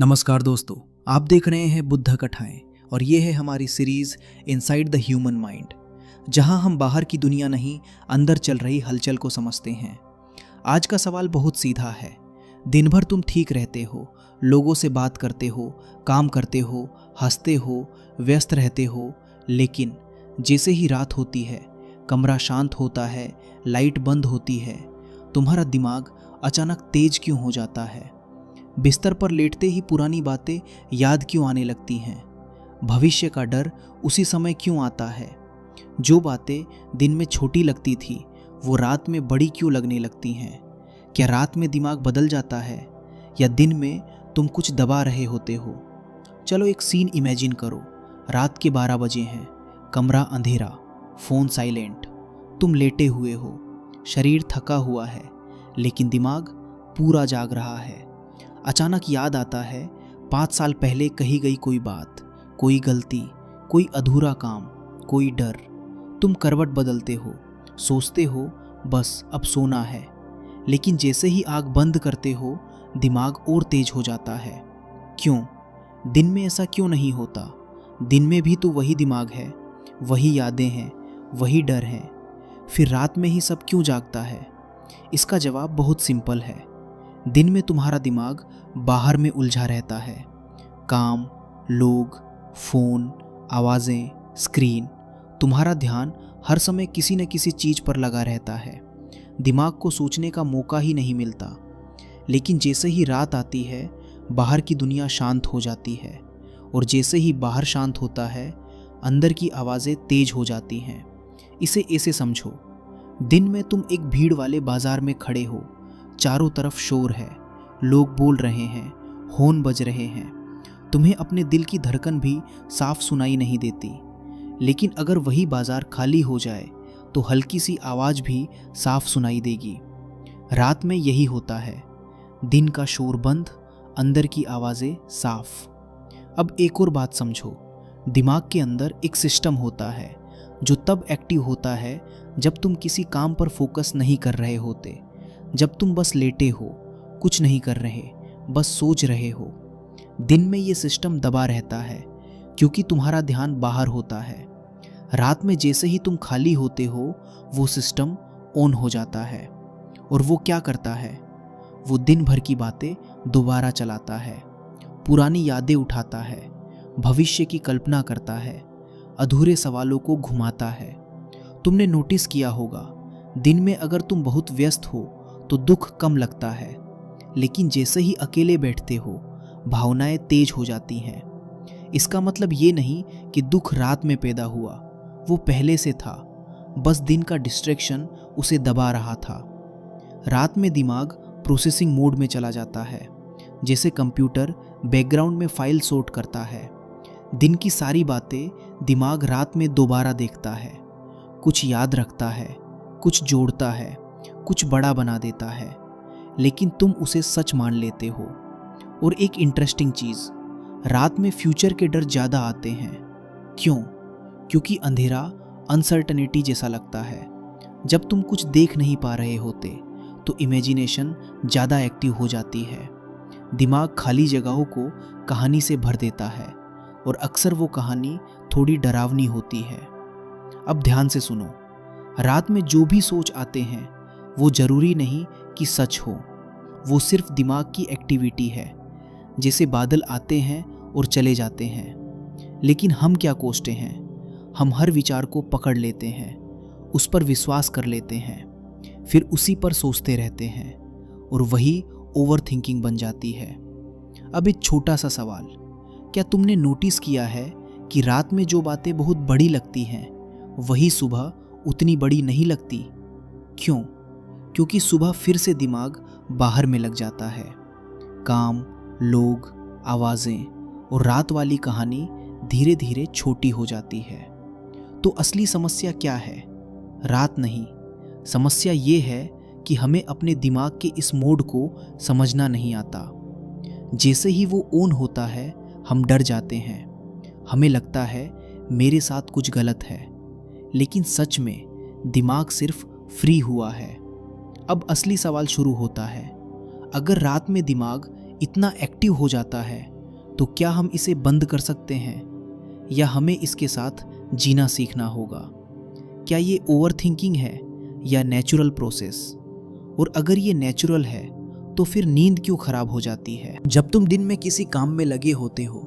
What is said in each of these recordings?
नमस्कार दोस्तों, आप देख रहे हैं बुद्ध कथाएं और ये है हमारी series inside the human mind, जहां हम बाहर की दुनिया नहीं अंदर चल रही हलचल को समझते हैं। आज का सवाल बहुत सीधा है। दिन भर तुम ठीक रहते हो, लोगों से बात करते हो, काम करते हो, हंसते हो, व्यस्त रहते हो, लेकिन जैसे ही रात होती है, कमरा शांत होता है, लाइट बंद होती है, तुम्हारा दिमाग अचानक तेज क्यों हो जाता है? बिस्तर पर लेटते ही पुरानी बातें याद क्यों आने लगती हैं? भविष्य का डर उसी समय क्यों आता है? जो बातें दिन में छोटी लगती थी वो रात में बड़ी क्यों लगने लगती हैं? क्या रात में दिमाग बदल जाता है या दिन में तुम कुछ दबा रहे होते हो? चलो एक सीन इमेजिन करो। रात के 12 बजे हैं, कमरा अंधेरा, फ़ोन साइलेंट, तुम लेटे हुए हो, शरीर थका हुआ है लेकिन दिमाग पूरा जाग रहा है। अचानक याद आता है 5 साल पहले कही गई कोई बात, कोई गलती, कोई अधूरा काम, कोई डर। तुम करवट बदलते हो, सोचते हो बस अब सोना है, लेकिन जैसे ही आँख बंद करते हो दिमाग और तेज हो जाता है। क्यों? दिन में ऐसा क्यों नहीं होता? दिन में भी तो वही दिमाग है, वही यादें हैं, वही डर है, फिर रात में ही सब क्यों जागता है? इसका जवाब बहुत सिंपल है। दिन में तुम्हारा दिमाग बाहर में उलझा रहता है। काम, लोग, फ़ोन, आवाज़ें, स्क्रीन, तुम्हारा ध्यान हर समय किसी न किसी चीज़ पर लगा रहता है। दिमाग को सोचने का मौका ही नहीं मिलता। लेकिन जैसे ही रात आती है बाहर की दुनिया शांत हो जाती है, और जैसे ही बाहर शांत होता है अंदर की आवाज़ें तेज हो जाती हैं। इसे ऐसे समझो, दिन में तुम एक भीड़ वाले बाजार में खड़े हो, चारों तरफ शोर है, लोग बोल रहे हैं, हॉर्न बज रहे हैं, तुम्हें अपने दिल की धड़कन भी साफ सुनाई नहीं देती। लेकिन अगर वही बाजार खाली हो जाए तो हल्की सी आवाज़ भी साफ सुनाई देगी। रात में यही होता है, दिन का शोर बंद, अंदर की आवाज़ें साफ। अब एक और बात समझो, दिमाग के अंदर एक सिस्टम होता है जो तब एक्टिव होता है जब तुम किसी काम पर फोकस नहीं कर रहे होते, जब तुम बस लेटे हो, कुछ नहीं कर रहे, बस सोच रहे हो। दिन में ये सिस्टम दबा रहता है क्योंकि तुम्हारा ध्यान बाहर होता है। रात में जैसे ही तुम खाली होते हो वो सिस्टम ऑन हो जाता है, और वो क्या करता है? वो दिन भर की बातें दोबारा चलाता है, पुरानी यादें उठाता है, भविष्य की कल्पना करता है, अधूरे सवालों को घुमाता है। तुमने नोटिस किया होगा, दिन में अगर तुम बहुत व्यस्त हो तो दुख कम लगता है, लेकिन जैसे ही अकेले बैठते हो भावनाएं तेज हो जाती हैं। इसका मतलब ये नहीं कि दुख रात में पैदा हुआ, वो पहले से था, बस दिन का डिस्ट्रैक्शन उसे दबा रहा था। रात में दिमाग प्रोसेसिंग मोड में चला जाता है, जैसे कंप्यूटर बैकग्राउंड में फाइल सॉर्ट करता है। दिन की सारी बातें दिमाग रात में दोबारा देखता है, कुछ याद रखता है, कुछ जोड़ता है, कुछ बड़ा बना देता है, लेकिन तुम उसे सच मान लेते हो। और एक इंटरेस्टिंग चीज़, रात में फ्यूचर के डर ज़्यादा आते हैं। क्यों? क्योंकि अंधेरा अनसर्टनिटी जैसा लगता है। जब तुम कुछ देख नहीं पा रहे होते तो इमेजिनेशन ज़्यादा एक्टिव हो जाती है। दिमाग खाली जगहों को कहानी से भर देता है, और अक्सर वो कहानी थोड़ी डरावनी होती है। अब ध्यान से सुनो, रात में जो भी सोच आते हैं वो ज़रूरी नहीं कि सच हो, वो सिर्फ दिमाग की एक्टिविटी है। जैसे बादल आते हैं और चले जाते हैं, लेकिन हम क्या कोसते हैं? हम हर विचार को पकड़ लेते हैं, उस पर विश्वास कर लेते हैं, फिर उसी पर सोचते रहते हैं, और वही ओवर थिंकिंग बन जाती है। अब एक छोटा सा सवाल, क्या तुमने नोटिस किया है कि रात में जो बातें बहुत बड़ी लगती हैं वही सुबह उतनी बड़ी नहीं लगती? क्यों? क्योंकि सुबह फिर से दिमाग बाहर में लग जाता है। काम, लोग, आवाज़ें और रात वाली कहानी धीरे धीरे छोटी हो जाती है। तो असली समस्या क्या है? रात नहीं, समस्या ये है कि हमें अपने दिमाग के इस मोड को समझना नहीं आता। जैसे ही वो ऑन होता है हम डर जाते हैं, हमें लगता है मेरे साथ कुछ गलत है, लेकिन सच में दिमाग सिर्फ फ्री हुआ है। अब असली सवाल शुरू होता है, अगर रात में दिमाग इतना एक्टिव हो जाता है, तो क्या हम इसे बंद कर सकते हैं या हमें इसके साथ जीना सीखना होगा? क्या ये ओवर थिंकिंग है या नेचुरल प्रोसेस? और अगर ये नेचुरल है तो फिर नींद क्यों खराब हो जाती है? जब तुम दिन में किसी काम में लगे होते हो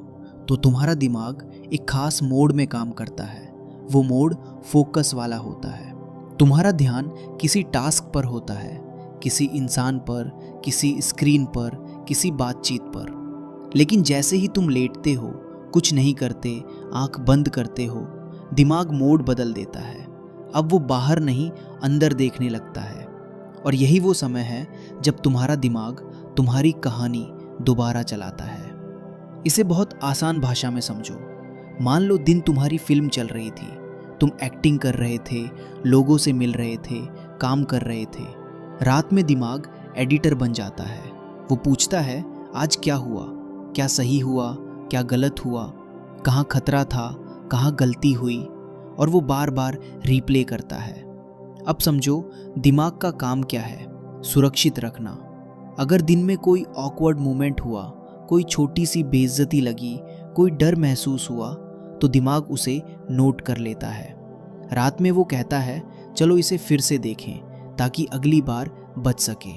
तो तुम्हारा दिमाग एक खास मोड में काम करता है। वो मोड फोकस वाला होता है। तुम्हारा ध्यान किसी टास्क पर होता है, किसी इंसान पर, किसी स्क्रीन पर, किसी बातचीत पर। लेकिन जैसे ही तुम लेटते हो, कुछ नहीं करते, आंख बंद करते हो, दिमाग मोड बदल देता है। अब वो बाहर नहीं, अंदर देखने लगता है। और यही वो समय है जब तुम्हारा दिमाग तुम्हारी कहानी दोबारा चलाता है। इसे बहुत आसान भाषा में समझो। मान लो दिन तुम्हारी फिल्म चल रही थी। तुम एक्टिंग कर रहे थे, लोगों से मिल रहे थे, काम कर रहे थे। रात में दिमाग एडिटर बन जाता है। वो पूछता है, आज क्या हुआ, क्या सही हुआ, क्या गलत हुआ, कहाँ खतरा था, कहाँ गलती हुई, और वो बार बार रिप्ले करता है। अब समझो दिमाग का काम क्या है? सुरक्षित रखना। अगर दिन में कोई ऑकवर्ड मोमेंट हुआ, कोई छोटी सी बेइज्जती लगी, कोई डर महसूस हुआ, तो दिमाग उसे नोट कर लेता है। रात में वो कहता है, चलो इसे फिर से देखें ताकि अगली बार बच सके।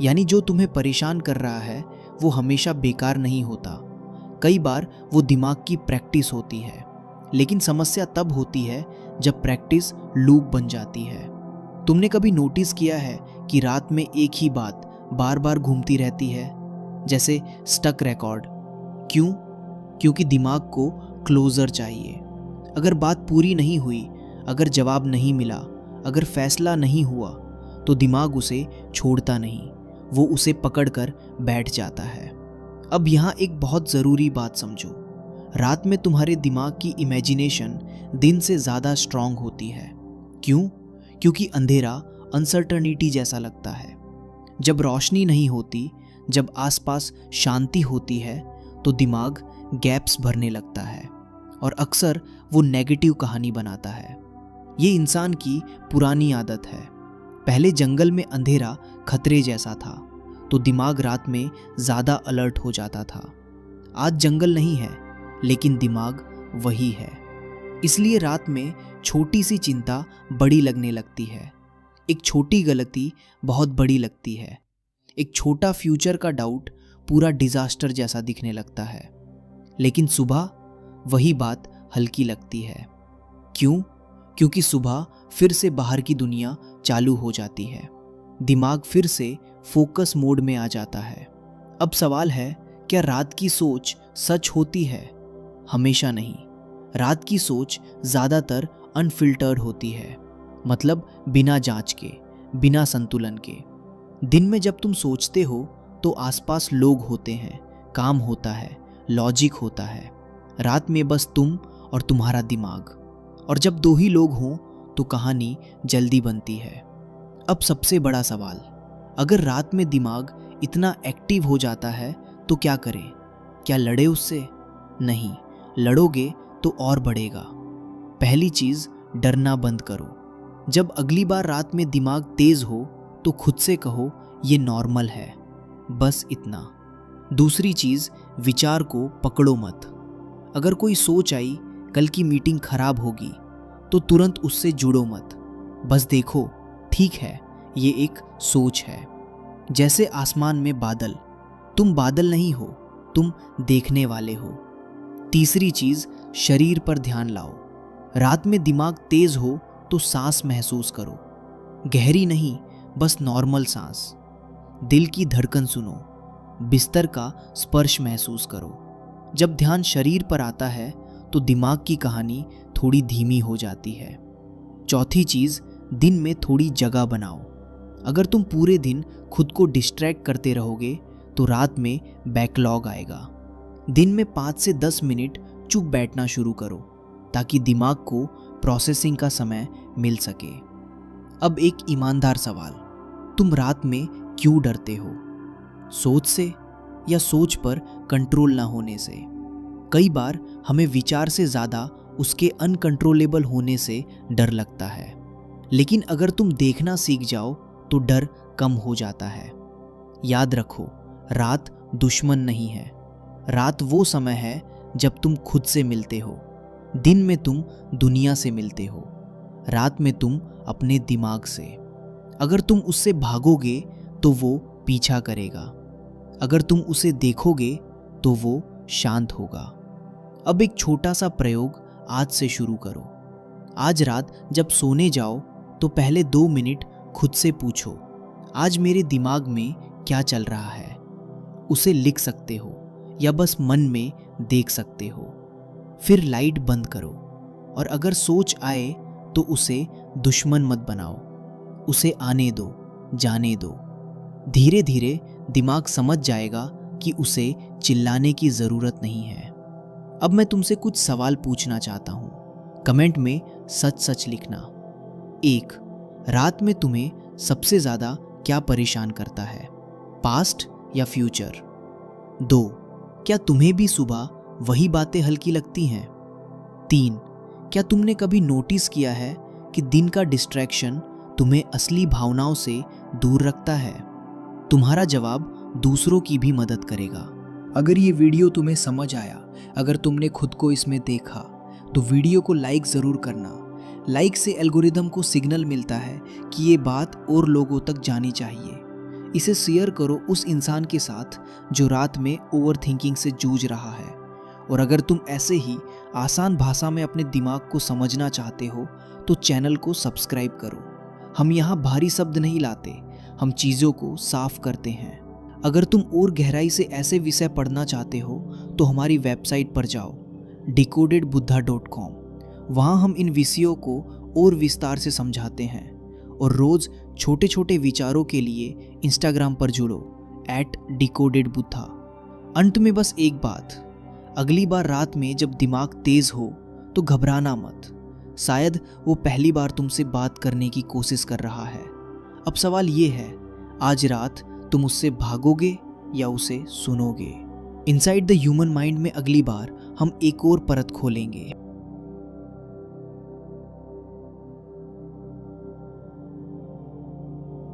यानी जो तुम्हें परेशान कर रहा है वो हमेशा बेकार नहीं होता। कई बार वो दिमाग की प्रैक्टिस होती है। लेकिन समस्या तब होती है जब प्रैक्टिस लूप बन जाती है। तुमने कभी नोटिस किया है कि रात में एक ही बात बार बार घूमती रहती है, जैसे स्टक रिकॉर्ड? क्यों? क्योंकि दिमाग को क्लोजर चाहिए। अगर बात पूरी नहीं हुई, अगर जवाब नहीं मिला, अगर फैसला नहीं हुआ, तो दिमाग उसे छोड़ता नहीं, वो उसे पकड़कर बैठ जाता है। अब यहाँ एक बहुत ज़रूरी बात समझो। रात में तुम्हारे दिमाग की इमेजिनेशन दिन से ज़्यादा स्ट्रांग होती है। क्यों? क्योंकि अंधेरा अनसर्टनिटी जैसा लगता है। जब रोशनी नहीं होती, जब आसपास शांति होती है, तो दिमाग गैप्स भरने लगता है और अक्सर वो नेगेटिव कहानी बनाता है। ये इंसान की पुरानी आदत है। पहले जंगल में अंधेरा खतरे जैसा था, तो दिमाग रात में ज़्यादा अलर्ट हो जाता था। आज जंगल नहीं है, लेकिन दिमाग वही है। इसलिए रात में छोटी सी चिंता बड़ी लगने लगती है। एक छोटी गलती बहुत बड़ी लगती है। एक छोटा फ्यूचर का डाउट पूरा डिजास्टर जैसा दिखने लगता है। लेकिन सुबह वही बात हल्की लगती है। क्यों? क्योंकि सुबह फिर से बाहर की दुनिया चालू हो जाती है। दिमाग फिर से फोकस मोड में आ जाता है। अब सवाल है, क्या रात की सोच सच होती है? हमेशा नहीं। रात की सोच ज़्यादातर अनफिल्टर्ड होती है, मतलब बिना जांच के, बिना संतुलन के। दिन में जब तुम सोचते हो तो आसपास लोग होते हैं, काम होता है, लॉजिक होता है। रात में बस तुम और तुम्हारा दिमाग। और जब दो ही लोग हों तो कहानी जल्दी बनती है। अब सबसे बड़ा सवाल, अगर रात में दिमाग इतना एक्टिव हो जाता है तो क्या करें? क्या लड़े उससे? नहीं, लड़ोगे तो और बढ़ेगा। पहली चीज़, डरना बंद करो। जब अगली बार रात में दिमाग तेज हो तो खुद से कहो, ये नॉर्मल है, बस इतना। दूसरी चीज़, विचार को पकड़ो मत। अगर कोई सोच आई, कल की मीटिंग खराब होगी, तो तुरंत उससे जुड़ो मत। बस देखो, ठीक है, ये एक सोच है। जैसे आसमान में बादल, तुम बादल नहीं हो, तुम देखने वाले हो। तीसरी चीज़, शरीर पर ध्यान लाओ। रात में दिमाग तेज हो तो सांस महसूस करो, गहरी नहीं, बस नॉर्मल सांस। दिल की धड़कन सुनो, बिस्तर का स्पर्श महसूस करो। जब ध्यान शरीर पर आता है तो दिमाग की कहानी थोड़ी धीमी हो जाती है। चौथी चीज़, दिन में थोड़ी जगह बनाओ। अगर तुम पूरे दिन खुद को डिस्ट्रैक्ट करते रहोगे तो रात में बैकलॉग आएगा। दिन में 5 से 10 मिनट चुप बैठना शुरू करो ताकि दिमाग को प्रोसेसिंग का समय मिल सके। अब एक ईमानदार सवाल, तुम रात में क्यों डरते हो? सोच से या सोच पर कंट्रोल ना होने से? कई बार हमें विचार से ज़्यादा उसके अनकंट्रोलेबल होने से डर लगता है। लेकिन अगर तुम देखना सीख जाओ तो डर कम हो जाता है। याद रखो, रात दुश्मन नहीं है। रात वो समय है जब तुम खुद से मिलते हो। दिन में तुम दुनिया से मिलते हो, रात में तुम अपने दिमाग से। अगर तुम उससे भागोगे तो वो पीछा करेगा, अगर तुम उसे देखोगे तो वो शांत होगा। अब एक छोटा सा प्रयोग आज से शुरू करो। आज रात जब सोने जाओ तो पहले 2 मिनट खुद से पूछो, आज मेरे दिमाग में क्या चल रहा है। उसे लिख सकते हो या बस मन में देख सकते हो। फिर लाइट बंद करो और अगर सोच आए तो उसे दुश्मन मत बनाओ, उसे आने दो, जाने दो। धीरे धीरे दिमाग समझ जाएगा कि उसे चिल्लाने की ज़रूरत नहीं है। अब मैं तुमसे कुछ सवाल पूछना चाहता हूँ। कमेंट में सच सच लिखना। 1. रात में तुम्हें सबसे ज़्यादा क्या परेशान करता है, पास्ट या फ्यूचर? 2. क्या तुम्हें भी सुबह वही बातें हल्की लगती हैं? 3. क्या तुमने कभी नोटिस किया है कि दिन का डिस्ट्रैक्शन तुम्हें असली भावनाओं से दूर रखता है? तुम्हारा जवाब दूसरों की भी मदद करेगा। अगर ये वीडियो तुम्हें समझ आया, अगर तुमने खुद को इसमें देखा, तो वीडियो को लाइक ज़रूर करना। लाइक से एल्गोरिदम को सिग्नल मिलता है कि ये बात और लोगों तक जानी चाहिए। इसे शेयर करो उस इंसान के साथ जो रात में ओवरथिंकिंग से जूझ रहा है। और अगर तुम ऐसे ही आसान भाषा में अपने दिमाग को समझना चाहते हो तो चैनल को सब्सक्राइब करो। हम यहाँ भारी शब्द नहीं लाते, हम चीज़ों को साफ करते हैं। अगर तुम और गहराई से ऐसे विषय पढ़ना चाहते हो तो हमारी वेबसाइट पर जाओ decodedbuddha.com। वहाँ हम इन विषयों को और विस्तार से समझाते हैं। और रोज़ छोटे छोटे विचारों के लिए इंस्टाग्राम पर जुड़ो @decodedbuddha। अंत में बस एक बात, अगली बार रात में जब दिमाग तेज हो तो घबराना मत। शायद वो पहली बार तुमसे बात करने की कोशिश कर रहा है। अब सवाल ये है, आज रात तुम उससे भागोगे या उसे सुनोगे? इनसाइड द ह्यूमन माइंड में अगली बार हम एक और परत खोलेंगे।